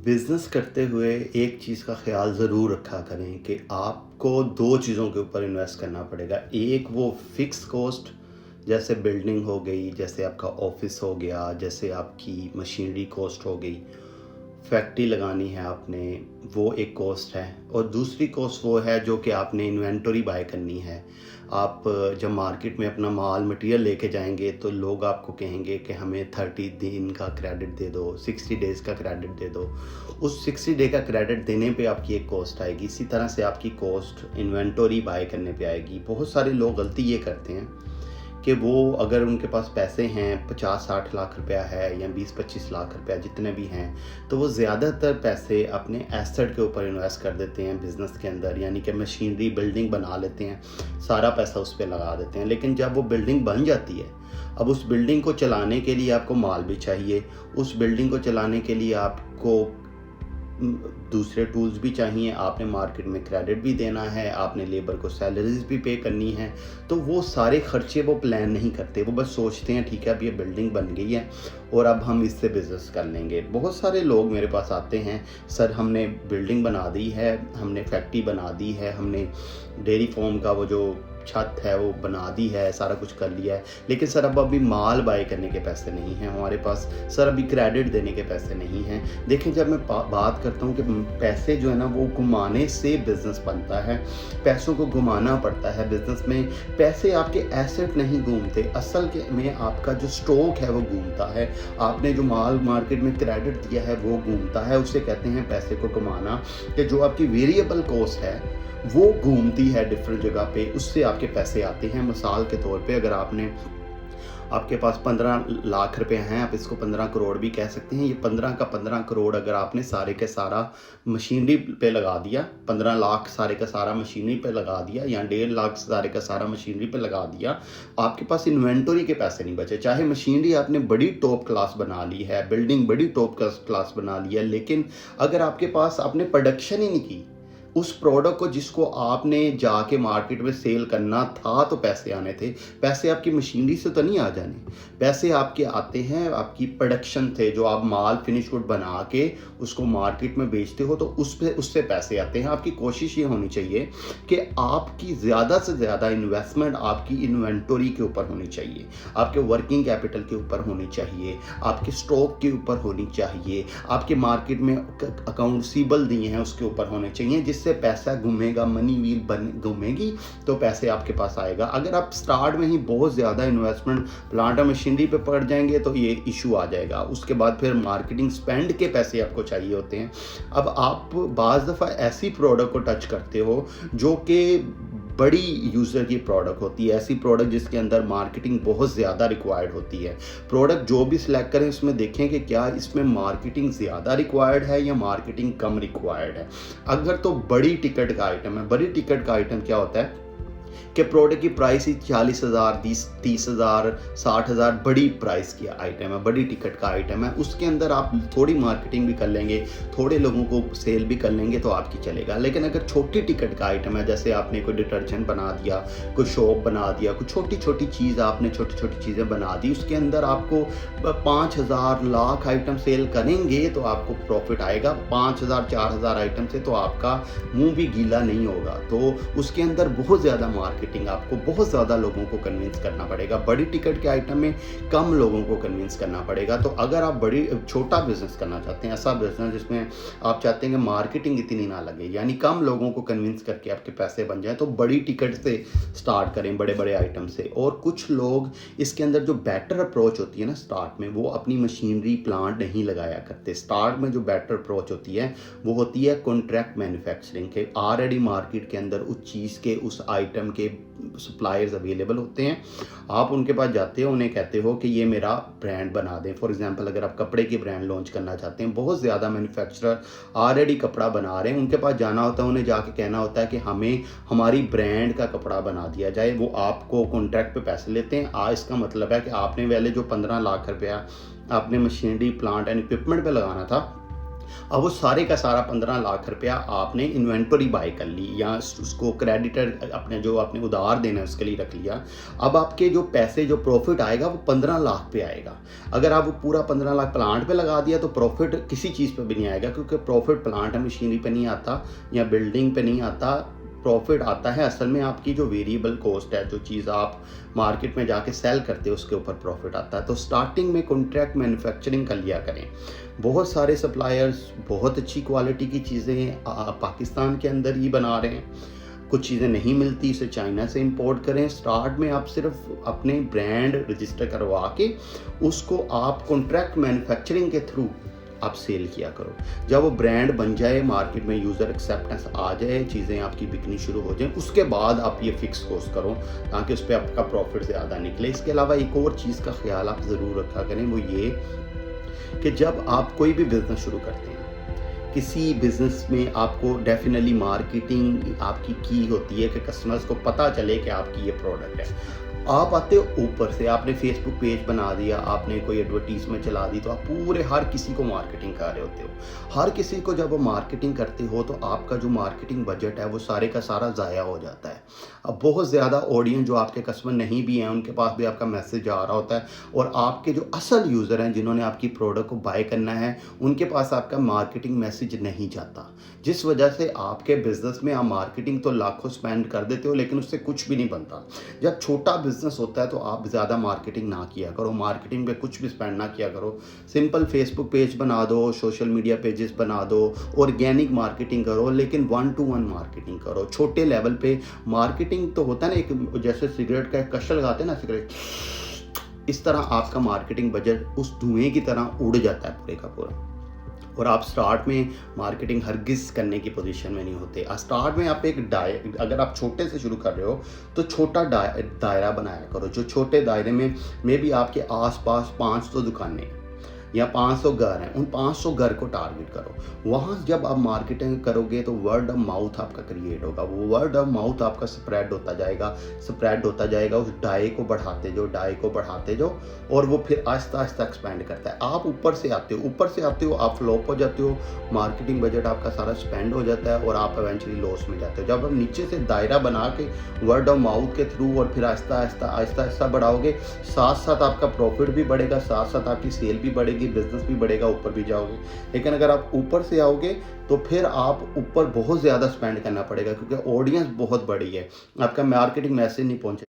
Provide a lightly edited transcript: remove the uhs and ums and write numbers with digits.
Business करते हुए एक चीज़ का ख़्याल ज़रूर रखा करें कि आपको 2 चीज़ों के ऊपर इन्वेस्ट करना पड़ेगा। एक वो फ़िक्स कॉस्ट, जैसे बिल्डिंग हो गई, जैसे आपका ऑफ़िस हो गया, जैसे आपकी मशीनरी कॉस्ट हो गई। फैक्ट्री लगानी है आपने, वो एक कॉस्ट है। और दूसरी कॉस्ट वो है जो कि आपने इन्वेंटरी बाय करनी है। आप जब मार्केट में अपना माल मटेरियल लेके जाएंगे तो लोग आपको कहेंगे कि हमें 30 दिन का क्रेडिट दे दो, 60 डेज़ का क्रेडिट दे दो। उस 60 डे का क्रेडिट देने पे आपकी एक कॉस्ट आएगी। इसी तरह से आपकी कॉस्ट इन्वेंटरी बाय करने पे आएगी। बहुत सारे लोग गलती ये करते हैं कि वो अगर उनके पास पैसे हैं, 50-60 लाख रुपया है या 20-25 लाख रुपया जितने भी हैं, तो वो ज़्यादातर पैसे अपने एसेट के ऊपर इन्वेस्ट कर देते हैं बिज़नेस के अंदर। यानी कि मशीनरी बिल्डिंग बना लेते हैं, सारा पैसा उस पे लगा देते हैं। लेकिन जब वो बिल्डिंग बन जाती है, अब उस बिल्डिंग को चलाने के लिए आपको माल भी चाहिए, उस बिल्डिंग को चलाने के लिए आपको दूसरे टूल्स भी चाहिए, आपने मार्केट में क्रेडिट भी देना है, आपने लेबर को सैलरीज भी पे करनी है। तो वो सारे खर्चे वो प्लान नहीं करते, वो बस सोचते हैं ठीक है अब ये बिल्डिंग बन गई है और अब हम इससे बिज़नेस कर लेंगे। बहुत सारे लोग मेरे पास आते हैं, सर हमने बिल्डिंग बना दी है, हमने फैक्ट्री बना दी है, हमने डेयरी फार्म का वो जो छत है वो बना दी है, सारा कुछ कर लिया है, लेकिन सर अब अभी माल बाय करने के पैसे नहीं हैं हमारे पास, सर अभी क्रेडिट देने के पैसे नहीं हैं। देखें, जब मैं बात करता हूँ कि पैसे जो है ना वो घुमाने से बिज़नेस बनता है, पैसों को घुमाना पड़ता है बिज़नेस में। पैसे आपके एसेट नहीं घूमते, असल के में आपका जो स्टॉक है वो घूमता है। आपने जो माल मार्केट में क्रेडिट दिया है वो घूमता है, उसे कहते हैं पैसे को घुमाना। कि जो आपकी वेरिएबल कॉस्ट है वो घूमती है डिफरेंट जगह पे, उससे आपके पैसे आते हैं। मिसाल के तौर पे अगर आपके पास 15 लाख रुपए हैं, आप इसको 15 करोड़ भी कह सकते हैं। ये 15 का 15 करोड़ अगर आपने सारे के सारा मशीनरी पे लगा दिया, 15 लाख सारे का सारा मशीनरी पे लगा दिया या 1.5 लाख सारे का सारा मशीनरी पे लगा दिया, आपके पास इन्वेंटरी के पैसे नहीं बचे। चाहे मशीनरी आपने बड़ी टॉप क्लास बना ली है, बिल्डिंग बड़ी टॉप क्लास बना ली है, लेकिन अगर आपके पास आपने प्रोडक्शन ही नहीं की उस प्रोडक्ट को जिसको आपने जाके मार्केट में सेल करना था, तो पैसे आने थे। पैसे आपकी मशीनरी से तो नहीं आ जाने, पैसे आपके आते हैं आपकी प्रोडक्शन थे। जो आप माल फिनिश गुड बना के उसको मार्केट में बेचते हो तो उससे पैसे आते हैं। आपकी कोशिश ये होनी चाहिए कि आपकी ज़्यादा से ज़्यादा इन्वेस्टमेंट आपकी इन्वेंटरी के ऊपर होनी चाहिए, आपके वर्किंग कैपिटल के ऊपर होनी चाहिए, आपके स्टॉक के ऊपर होनी चाहिए, आपके मार्केट में अकाउंट रिसीवेबल दिए हैं उसके ऊपर होने चाहिए, जिससे पैसा घूमेगा, मनी व्हील घूमेगी तो पैसे आपके पास आएगा। अगर आप स्टार्ट में ही बहुत ज़्यादा इन्वेस्टमेंट प्लांट और मशीनरी पे पड़ जाएंगे तो ये इशू आ जाएगा। उसके बाद फिर मार्केटिंग स्पेंड के पैसे आपको चाहिए होते हैं। अब आप बाज़ दफ़ा ऐसी प्रोडक्ट को टच करते हो जो कि बड़ी यूज़र की प्रोडक्ट होती है, ऐसी प्रोडक्ट जिसके अंदर मार्केटिंग बहुत ज़्यादा रिक्वायर्ड होती है। प्रोडक्ट जो भी सिलेक्ट करें उसमें देखें कि क्या इसमें मार्केटिंग ज़्यादा रिक्वायर्ड है या मार्केटिंग कम रिक्वायर्ड है। अगर तो बड़ी टिकट का आइटम है, बड़ी टिकट का आइटम क्या होता है कि प्रोडक्ट की प्राइस ही 40,000, 30,000, 60,000 बड़ी प्राइस की आइटम है, बड़ी टिकट का आइटम है। उसके अंदर आप थोड़ी मार्केटिंग भी कर लेंगे, थोड़े लोगों को सेल भी कर लेंगे तो आपकी चलेगा। लेकिन अगर छोटी टिकट का आइटम है, जैसे आपने कोई डिटर्जेंट बना दिया, कोई शॉप बना दिया, कोई छोटी छोटी चीज़ आपने छोटी छोटी चीज़ें बना दी, उसके अंदर आपको 5,000 लाख आइटम सेल करेंगे तो आपको प्रॉफिट आएगा। 5,000 4,000 आइटम से तो आपका मुंह भी गीला नहीं होगा। तो उसके अंदर बहुत ज़्यादा मार्केटिंग, आपको बहुत ज़्यादा लोगों को कन्विंस करना पड़ेगा। बड़ी टिकट के आइटम में कम लोगों को कन्विंस करना पड़ेगा। तो अगर आप छोटा बिजनेस करना चाहते हैं, ऐसा बिजनेस जिसमें आप चाहते हैं कि मार्केटिंग इतनी ना लगे, यानी कम लोगों को कन्विंस करके आपके पैसे बन जाए, तो बड़ी टिकट से स्टार्ट करें, बड़े बड़े आइटम से। और कुछ लोग इसके अंदर जो बेटर अप्रोच होती है ना स्टार्ट में, वो अपनी मशीनरी प्लांट नहीं लगाया करते। स्टार्ट में जो बेटर अप्रोच होती है वो होती है कॉन्ट्रैक्ट मैन्युफैक्चरिंग के। ऑलरेडी मार्केट के अंदर उस चीज़ के, उस आइटम के सप्लायर्स अवेलेबल होते हैं। आप उनके पास जाते हो, उन्हें कहते हो कि ये मेरा ब्रांड बना दें। फॉर एग्जांपल अगर आप कपड़े की ब्रांड लॉन्च करना चाहते हैं, बहुत ज़्यादा मैन्युफैक्चरर ऑलरेडी कपड़ा बना रहे हैं, उनके पास जाना होता है, उन्हें जाके कहना होता है कि हमें हमारी ब्रांड का कपड़ा बना दिया जाए। वो आपको कॉन्ट्रैक्ट पे पैसे लेते हैं। इसका मतलब है कि आपने पहले जो 15 लाख रुपया आपने मशीनरी प्लांट एंड इक्विपमेंट पे लगाना था, अब वो सारे का सारा 15 लाख रुपया आपने इन्वेंटरी बाय कर ली या उसको क्रेडिटर अपने जो आपने उधार देना है उसके लिए रख लिया। अब आपके जो पैसे जो प्रॉफिट आएगा वो 15 लाख पे आएगा। अगर आप वो पूरा 15 लाख प्लांट पे लगा दिया तो प्रॉफिट किसी चीज़ पे भी नहीं आएगा, क्योंकि प्रॉफिट प्लांट है मशीनरी पे नहीं आता या बिल्डिंग पे नहीं आता। प्रॉफिट आता है असल में आपकी जो वेरिएबल कॉस्ट है, जो चीज़ आप मार्केट में जाके सेल करते हो उसके ऊपर प्रॉफिट आता है। तो स्टार्टिंग में कॉन्ट्रैक्ट मैन्युफैक्चरिंग कर लिया करें। बहुत सारे सप्लायर्स बहुत अच्छी क्वालिटी की चीज़ें पाकिस्तान के अंदर ही बना रहे हैं, कुछ चीज़ें नहीं मिलती इसे चाइना से इंपोर्ट करें। स्टार्ट में आप सिर्फ अपने ब्रांड रजिस्टर करवा के उसको आप कॉन्ट्रैक्ट मैन्युफैक्चरिंग के थ्रू आप सेल किया करो। जब वो ब्रांड बन जाए, मार्केट में यूज़र एक्सेप्टेंस आ जाए, चीज़ें आपकी बिकनी शुरू हो जाए, उसके बाद आप ये फिक्स कॉस्ट करो ताकि उस पर आपका प्रॉफिट ज़्यादा निकले। इसके अलावा एक और चीज़ का ख्याल आप ज़रूर रखा करें, वो ये कि जब आप कोई भी बिज़नेस शुरू करते हैं, किसी बिज़नेस में आपको डेफिनेटली मार्केटिंग आपकी की होती है कि कस्टमर्स को पता चले कि आपकी ये प्रोडक्ट है। आप आते हो ऊपर से, आपने फेसबुक पेज बना दिया, आपने कोई एडवर्टीजमेंट चला दी, तो आप पूरे हर किसी को मार्केटिंग कर रहे होते हो। हर किसी को जब वो मार्केटिंग करते हो तो आपका जो मार्केटिंग बजट है वो सारे का सारा ज़ाया हो जाता है। अब बहुत ज़्यादा ऑडियंस जो आपके कस्टमर नहीं भी हैं उनके पास भी आपका मैसेज आ रहा होता है, और आपके जो असल यूज़र हैं जिन्होंने आपकी प्रोडक्ट को बाय करना है उनके पास आपका मार्केटिंग मैसेज नहीं जाता, जिस वजह से आपके बिज़नेस में आप मार्केटिंग तो लाखों स्पेंड कर देते हो लेकिन उससे कुछ भी नहीं बनता। जब छोटा बिज़नेस होता है तो आप ज़्यादा मार्केटिंग ना किया करो, मार्केटिंग पे कुछ भी स्पेंड ना किया करो। सिंपल फेसबुक पेज बना दो, सोशल मीडिया पेजेस बना दो, ऑर्गेनिक मार्केटिंग करो, लेकिन 1 to 1 मार्केटिंग करो। छोटे लेवल पे मार्केटिंग तो होता है ना, एक जैसे सिगरेट का एक कश लगाते हैं ना सिगरेट, इस तरह आपका मार्केटिंग बजट उस धुएं की तरह उड़ जाता है पूरे का पूरा। और आप स्टार्ट में मार्केटिंग हरगिज़ करने की पोजीशन में नहीं होते। स्टार्ट में आप अगर आप छोटे से शुरू कर रहे हो तो छोटा दायरा बनाया करो। जो छोटे दायरे में भी आपके आसपास 500 दुकानें या 500 घर हैं, उन 500 घर को टारगेट करो। वहाँ जब आप मार्केटिंग करोगे तो वर्ड ऑफ माउथ आपका क्रिएट होगा, वो वर्ड ऑफ माउथ आपका स्प्रेड होता जाएगा। उस डाई को बढ़ाते जाओ और वो फिर आहिस्ता आहिस्ता एक्सपेंड करता है। आप ऊपर से आते हो आप फ्लॉप हो जाते हो, मार्केटिंग बजट आपका सारा स्पेंड हो जाता है और आप इवेंचुअली लॉस में जाते हो। जब आप नीचे से दायरा बना के वर्ड ऑफ माउथ के थ्रू और फिर आहिस्ता आहिस्ता बढ़ाओगे, साथ साथ आपका प्रॉफिट भी बढ़ेगा, साथ साथ आपकी सेल भी बढ़ेगी, बिजनेस भी बढ़ेगा, ऊपर भी जाओगे। लेकिन अगर आप ऊपर से आओगे तो फिर आप ऊपर बहुत ज़्यादा स्पेंड करना पड़ेगा, क्योंकि ऑडियंस बहुत बड़ी है, आपका मार्केटिंग मैसेज नहीं पहुंचे।